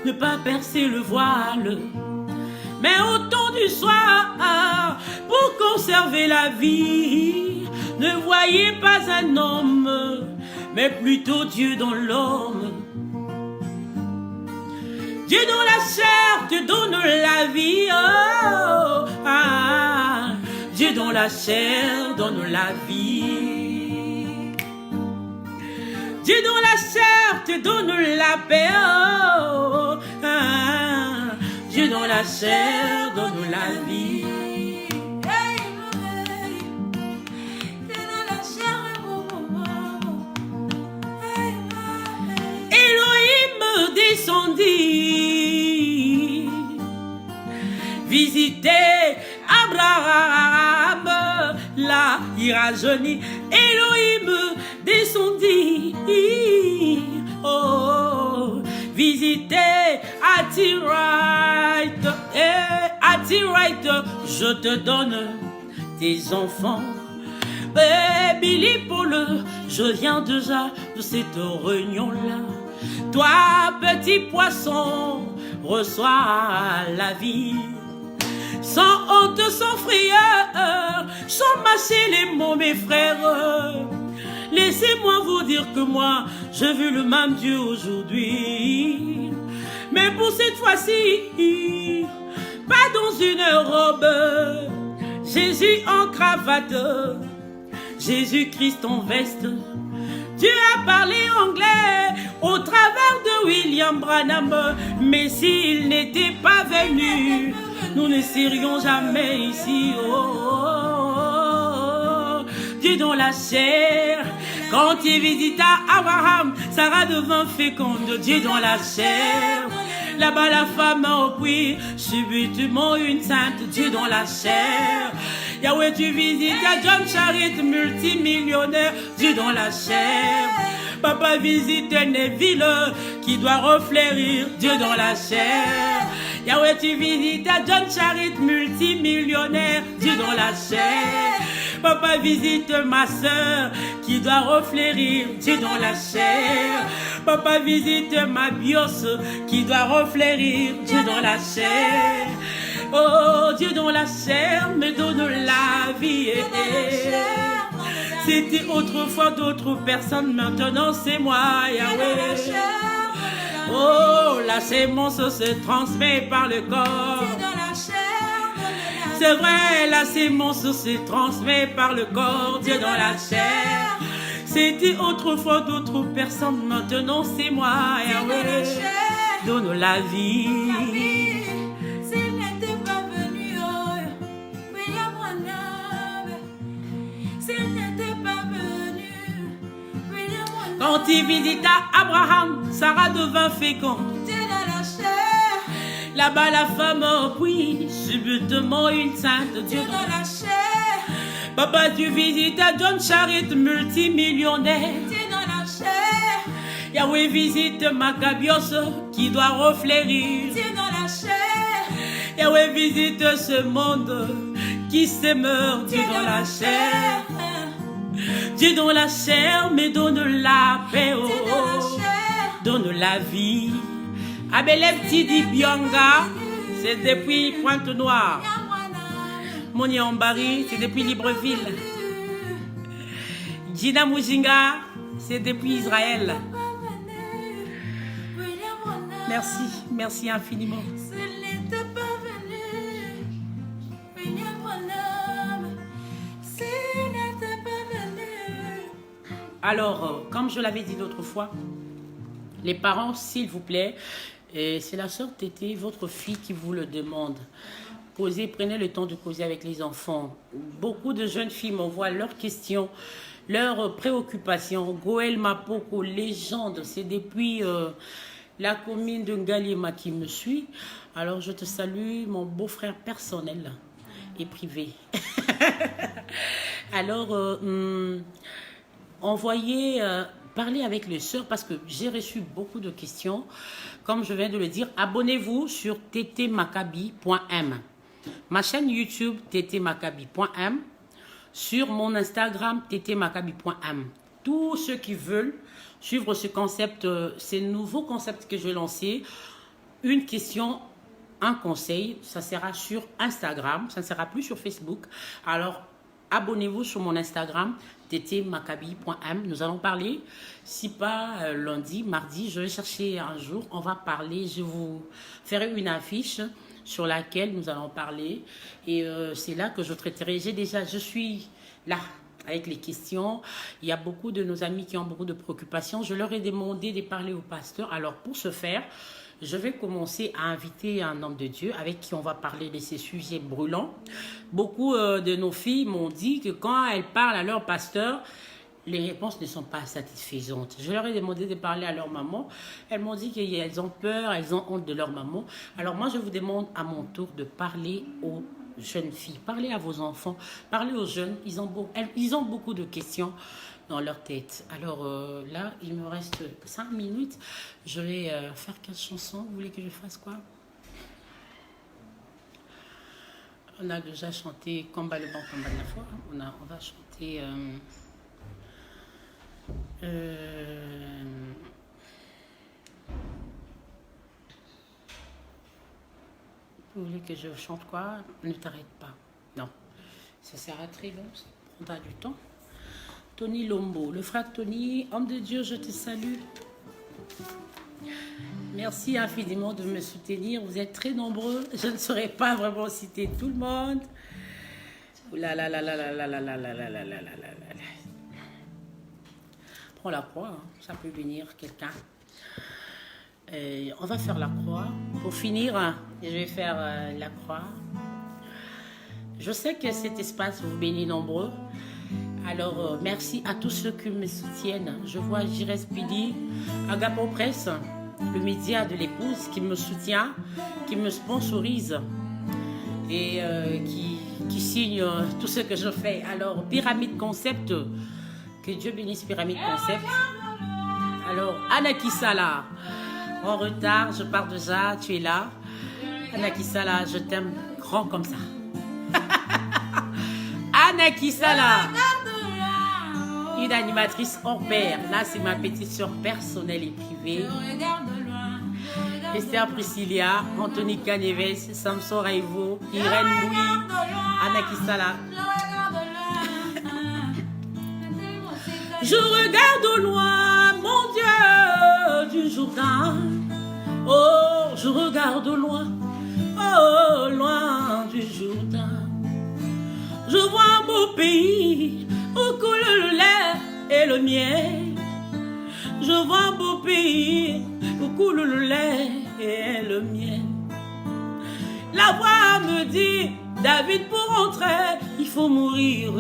[SPEAKER 1] ne pas percer le voile. Mais au temps du soir, pour conserver la vie, ne voyez pas un homme, mais plutôt Dieu dans l'homme. Dieu dans la chair te donne la vie. Oh, ah, Dieu dans la chair donne la vie. Dieu dans la chair te donne la paix. Oh, ah, Dieu dans la chair donne la vie. Elohim descendit, visiter Abraham, là il rajeunit. Elohim descendit, oh, visiter Atirite, Atirite, je te donne tes enfants. Billy Paul, je viens déjà de cette réunion-là. Toi, petit poisson, reçois la vie. Sans honte, sans frayeur, sans mâcher les mots, mes frères. Laissez-moi vous dire que moi, j'ai vu le même Dieu aujourd'hui. Mais pour cette fois-ci, pas dans une robe, Jésus en cravate, Jésus-Christ en veste. Dieu a parlé anglais au travers de William Branham. Mais s'il n'était pas venu, nous ne serions jamais ici. Oh, oh, oh. Dieu dans la chair, quand il visita Abraham, Sarah devint féconde. Dieu dans la chair, là-bas la femme a repris subitement une sainte. Dieu dans la chair, Yahweh, tu visites à John Charit, multimillionnaire. Dieu dans la chair, papa visite Neville qui doit refleurir. Dieu dans la chair, Yahweh, tu visites à John Charit, multimillionnaire. Dieu dans la chair, papa visite ma soeur qui doit refleurir. Dieu dans la chair, papa visite ma bios qui doit refleurir. Dieu dans la chair, oh, Dieu dans la chair me donne la vie. C'était autrefois d'autres personnes, maintenant c'est moi, Yahweh. Oh, la sémence se transmet par le corps. C'est vrai, la sémence se transmet par le corps. Dieu dans la chair. C'était autrefois d'autres personnes, maintenant c'est moi, Yahweh. donne la vie.
[SPEAKER 2] S'il n'était pas venu, William Branham. S'il n'était pas venu, William Branham.
[SPEAKER 1] Quand il visita Abraham, Sarah devint féconde.
[SPEAKER 2] Dieu dans la chair.
[SPEAKER 1] Là-bas la femme puis subitement une sainte.
[SPEAKER 2] Dieu dans la chair.
[SPEAKER 1] Papa, tu visites John Charit, multimillionnaire.
[SPEAKER 2] Dieu dans la chair.
[SPEAKER 1] Yahweh visite Maccabios qui doit reflérir.
[SPEAKER 2] Dieu dans la chair.
[SPEAKER 1] Yahweh visite ce monde qui se meurt. Dieu dans la chair. Dieu dans la chair, mais donne la paix.
[SPEAKER 2] Dieu dans la chair.
[SPEAKER 1] Donne la vie. Abelem Tidi Bianga, c'est depuis Pointe-Noire. Moni Ambari, c'est depuis Libreville. Gina Mujinga, c'est depuis Israël. Merci, merci infiniment. Alors, comme je l'avais dit l'autre fois, les parents, s'il vous plaît, c'est la sœur Tété, votre fille qui vous le demande. Causez, prenez le temps de causer avec les enfants. Beaucoup de jeunes filles m'envoient leurs questions, leurs préoccupations. Goël Mapoko, légende, c'est depuis la commune de Ngaliema qui me suit. Alors je te salue, mon beau-frère personnel et privé. Alors, envoyez, parlez avec les sœurs parce que j'ai reçu beaucoup de questions. Comme je viens de le dire, abonnez-vous sur ttmakabi.m. Ma chaîne YouTube ttmakabi.m, sur mon Instagram ttmakabi.m. Tous ceux qui veulent suivre ce concept, ces nouveaux concepts que je vais lancer, une question, un conseil, ça sera sur Instagram, ça ne sera plus sur Facebook. Alors, abonnez-vous sur mon Instagram ttmakabi.m. Nous allons parler, si pas lundi, mardi, je vais chercher un jour, on va parler, je vous ferai une affiche sur laquelle nous allons parler et c'est là que je traiterai. Je suis là avec les questions. Il y a beaucoup de nos amis qui ont beaucoup de préoccupations. Je leur ai demandé de parler au pasteur. Alors pour ce faire, je vais commencer à inviter un homme de Dieu avec qui on va parler de ces sujets brûlants. Beaucoup de nos filles m'ont dit que quand elles parlent à leur pasteur, les réponses ne sont pas satisfaisantes. Je leur ai demandé de parler à leur maman. Elles m'ont dit qu'elles ont peur, elles ont honte de leur maman. Alors moi, je vous demande à mon tour de parler aux jeunes filles. Parlez à vos enfants, parlez aux jeunes. Ils ont beaucoup de questions dans leur tête. Alors là, il me reste 5 minutes. Je vais faire 4 chansons. Vous voulez que je fasse quoi? On a déjà chanté Combat le bon combat de la foi. On va chanter... vous voulez que je chante quoi? Ne t'arrête pas. Non. Ça sera très long. Ça prendra du temps. Tony Lombo. Le frère Tony, homme de Dieu, je te salue. Merci infiniment de me soutenir. Vous êtes très nombreux. Je ne saurais pas vraiment citer tout le monde. Ouh là là là là là là là là là là là là là là. Prends la croix, hein. Ça peut venir quelqu'un. On va faire la croix. Pour finir, je vais faire la croix. Je sais que cet espace vous bénit nombreux. Alors, merci à tous ceux qui me soutiennent. Je vois Jires Pili, Agapo Presse, le média de l'épouse qui me soutient, qui me sponsorise et qui signe tout ce que je fais. Alors, Pyramide Concept, que Dieu bénisse Pyramide Concept. Alors, Anakisala, en retard, je pars déjà, tu es là. Anakisala, je t'aime grand comme ça. Anakisala, une animatrice hors pair. Là, c'est ma petite soeur personnelle et privée. Esther Priscilla, Anthony Caneves, Samson Raivo, Irène Louis, Anakisala. Je regarde au loin, mon Dieu, du Jourdain. Oh, je regarde au loin, oh, loin du Jourdain. Je vois un beau pays où coule le lait et le miel. Je vois un beau pays où coule le lait est le mien. La voix me dit, David, pour entrer, il faut mourir.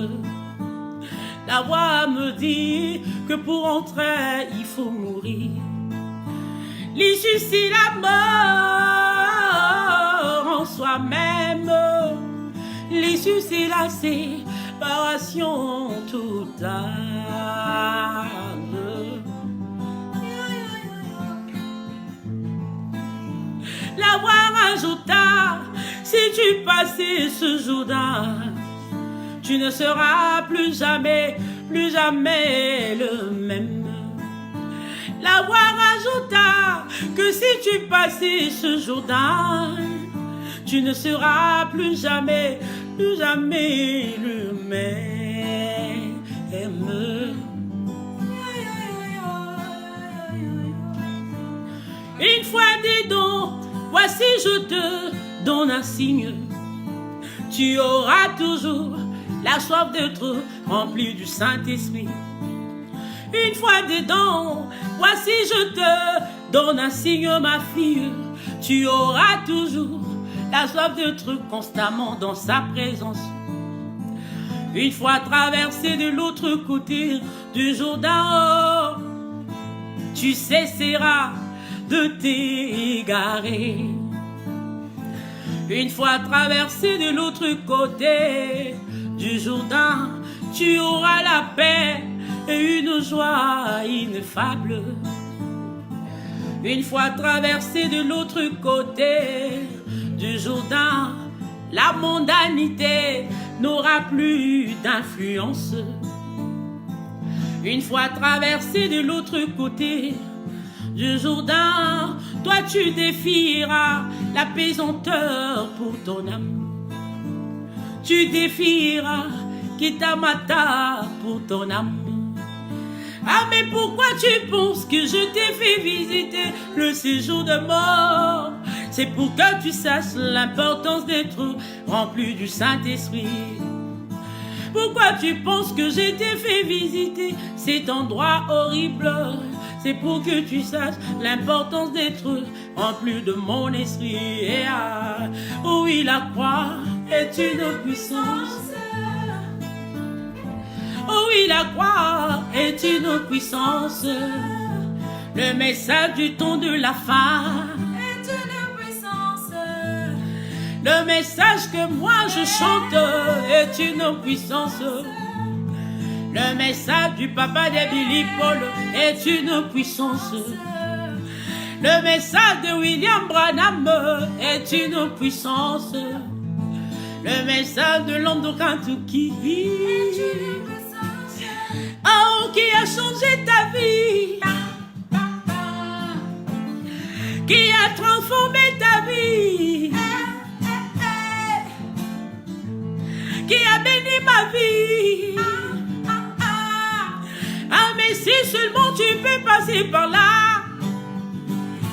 [SPEAKER 1] La voix me dit que pour entrer, il faut mourir. L'issue, c'est la mort en soi-même. L'issue, c'est la séparation totale. La voix ajouta, si tu passais ce Jourdain, tu ne seras plus jamais le même. La voix rajouta que si tu passais ce Jourdain, tu ne seras plus jamais le même. Une fois des dons, voici je te donne un signe. Tu auras toujours la soif d'être rempli du Saint-Esprit. Une fois dedans, voici je te donne un signe, ma fille. Tu auras toujours la soif d'être constamment dans sa présence. Une fois traversé de l'autre côté du Jourdain, tu cesseras de t'égarer. Une fois traversé de l'autre côté du Jourdain, tu auras la paix et une joie ineffable. Une fois traversé de l'autre côté du Jourdain, la mondanité n'aura plus d'influence. Une fois traversé de l'autre côté du Jourdain, toi tu défieras la pesanteur pour ton âme. Tu défieras Kitamata pour ton âme. Ah, mais pourquoi tu penses que je t'ai fait visiter le séjour de mort? C'est pour que tu saches l'importance d'être rempli du Saint-Esprit. Pourquoi tu penses que je t'ai fait visiter cet endroit horrible? C'est pour que tu saches l'importance d'être rempli de mon esprit. Et ah, oui, la croix est une puissance. Oh oui, la croix est une puissance. Le message du ton de la fin
[SPEAKER 2] est une puissance.
[SPEAKER 1] Le message que moi je chante est une puissance. Le message du papa de Billy Paul est une puissance. Le message de William Branham est une puissance. Le message de l'homme de Kentucky qui a changé ta vie, qui a transformé ta vie, qui a béni ma vie. Ah, mais si seulement tu peux passer par là,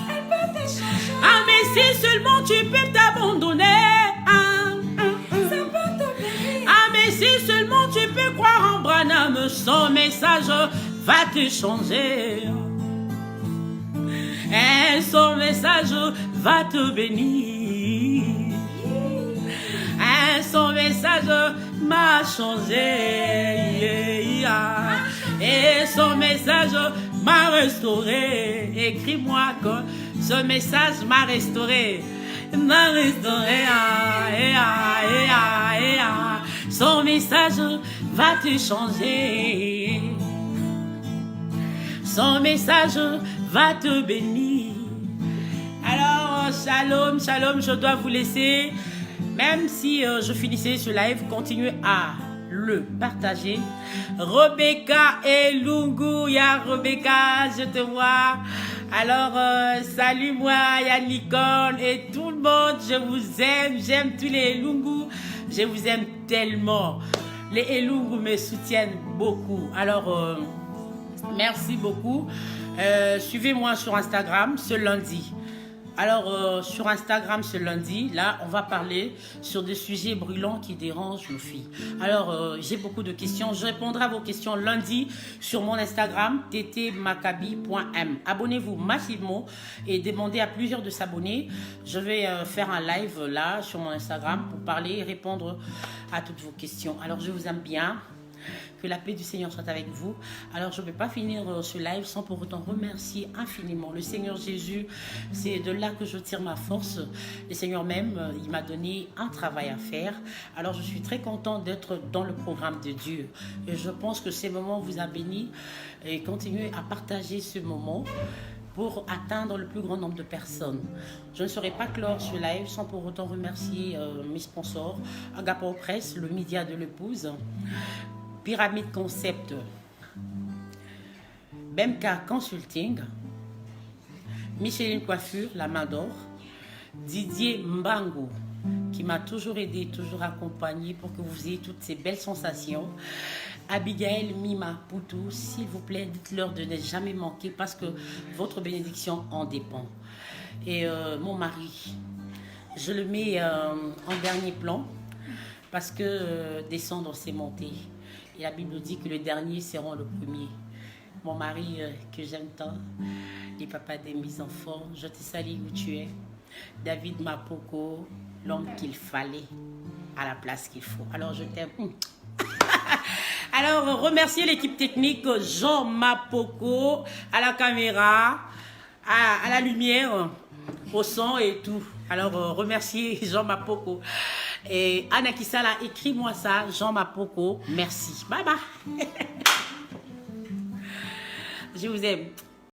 [SPEAKER 2] Elle peut te changer.
[SPEAKER 1] ah, mais si seulement tu peux t'abandonner,
[SPEAKER 2] Ça peut te bénir.
[SPEAKER 1] ah, mais si seulement tu peux croire en Branham, son message va te changer. Et son message va te bénir. Et son message m'a changé. Et son message m'a restauré. Écris-moi que ce message m'a restauré. M'a restauré. Son message va te changer. Son message va te bénir. Alors, shalom, shalom, je dois vous laisser. Même si je finissais ce live, continuez à le partager. Rebecca et Lungu, ya Rebecca, je te vois. Alors, salut moi, ya Nicole et tout le monde, je vous aime, j'aime tous les Lungu, je vous aime tellement. Les Elungu me soutiennent beaucoup. Alors, merci beaucoup. Suivez-moi sur Instagram ce lundi. Alors, sur Instagram ce lundi, là, on va parler sur des sujets brûlants qui dérangent nos filles. Alors, j'ai beaucoup de questions. Je répondrai à vos questions lundi sur mon Instagram, ttmakabi.m. Abonnez-vous massivement et demandez à plusieurs de s'abonner. Je vais faire un live là sur mon Instagram pour parler et répondre à toutes vos questions. Alors, je vous aime bien. Que la paix du Seigneur soit avec vous. Alors, je ne vais pas finir ce live sans pour autant remercier infiniment le Seigneur Jésus. C'est de là que je tire ma force. Le Seigneur même, il m'a donné un travail à faire. Alors, je suis très contente d'être dans le programme de Dieu. Et je pense que ces moments vous a béni. Et continuez à partager ce moment pour atteindre le plus grand nombre de personnes. Je ne saurais pas clore ce live sans pour autant remercier mes sponsors, Agapao Press, le média de l'épouse, Pyramide Concept, Bemka Consulting, Micheline Coiffure, la main d'or, Didier Mbango, qui m'a toujours aidé, toujours accompagné pour que vous ayez toutes ces belles sensations. Abigail Mima Poutou, s'il vous plaît, dites-leur de ne jamais manquer parce que votre bénédiction en dépend. Et mon mari, je le mets en dernier plan parce que descendre, c'est monter. Et la Bible dit que le dernier sera le premier. Mon mari que j'aime tant, les papas de mes enfants, je te salue où tu es. David Mapoko, l'homme qu'il fallait à la place qu'il faut. Alors je t'aime. Alors remercier l'équipe technique, Jean Mapoko, à la caméra, à la lumière, au son et tout. Alors remercier Jean Mapoko. Et Anna Kisala, écris-moi ça, Jean Mapoko. Merci. Bye bye. Je vous aime.